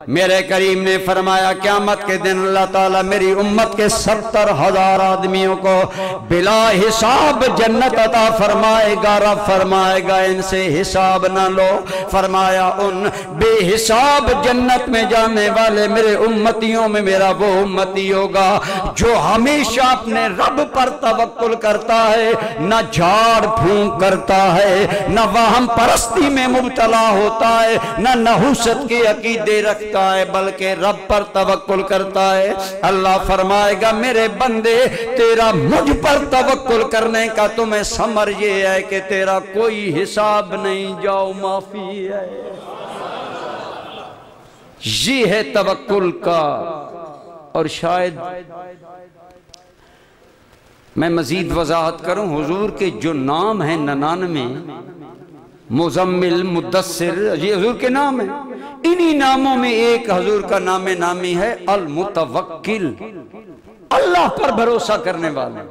मेरे करीम ने फरमाया क़यामत के दिन अल्लाह ताला मेरी उम्मत के 70,000 आदमियों को बिला हिसाब जन्नत अता फरमाएगा। रब फरमाएगा इनसे हिसाब ना लो। फरमाया उन बेहिसाब जन्नत में जाने वाले मेरे उम्मतियों में मेरा वो उम्मती होगा जो हमेशा अपने रब पर तवक्कुल करता है, न झाड़ फूंक करता है, न वहम परस्ती में मुब्तला होता है, न नहुसत के अकीदे रखता है, बल्कि रब पर तवक्कुल करता है। अल्लाह फरमाएगा मेरे बंदे तेरा मुझ पर तवक्कुल करने का तुम्हें समझ ये है कि तेरा कोई हिसाब नहीं, जाओ माफी है। ये है तवक्कुल का। और शायद मैं मजीद वजाहत करूं, हुजूर के जो नाम है 99 मुजम्मिल मुद्दस्सिर, ये हुजूर के नाम है। इन्हीं नामों में एक हुजूर का नाम नामी है अल मुतवक्किल, अल्लाह पर भरोसा करने वाले।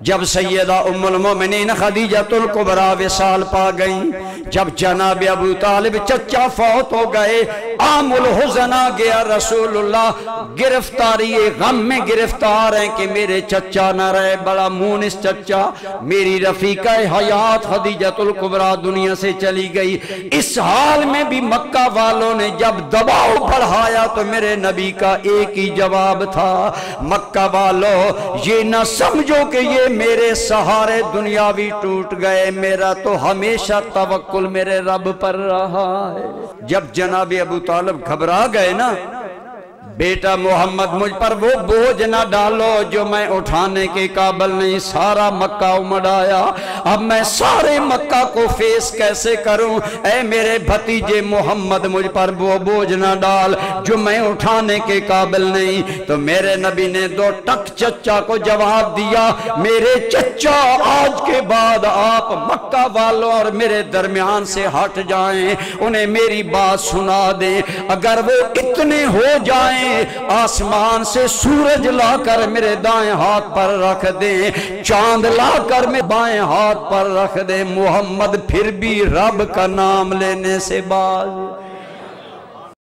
जब सैयदा उम्मुल मोमिनीन खदीजतुल कुबरा विसाल पा गई, जब जनाब अबू तालिब चचा फौत हो गए, आमुल हुज़न आ गया, रसूलुल्लाह गिरफ्तारी गम में गिरफ्तार हैं कि मेरे चचा न रहे, बड़ा मूनिस चचा, मेरी रफीका हयात खदीजतुल कुबरा दुनिया से चली गई। इस हाल में भी मक्का वालों ने जब दबाव बढ़ाया तो मेरे नबी का एक ही जवाब था, मक्का वालों ये न समझो कि ये मेरे सहारे दुनियावी टूट गए, मेरा तो हमेशा तवक्कुल मेरे रब पर रहा है। जब जनाब अबू तालिब घबरा गए ना, बेटा मोहम्मद मुझ पर वो बोझ ना डालो जो मैं उठाने के काबिल नहीं, सारा मक्का उमड़ाया, अब मैं सारे मक्का को फेस कैसे करूं? ऐ मेरे भतीजे मोहम्मद मुझ पर वो बोझ ना डाल जो मैं उठाने के काबिल नहीं। तो मेरे नबी ने दो टक चचा को जवाब दिया, मेरे चचा आज के बाद आप मक्का वालों और मेरे दरमियान से हट जाएं, उन्हें मेरी बात सुना दें। अगर वो इतने हो जाएं आसमान से सूरज लाकर मेरे दाएं हाथ पर रख दे, चांद लाकर मेरे बाएं हाथ पर रख दे, मोहम्मद फिर भी रब का नाम लेने से बाज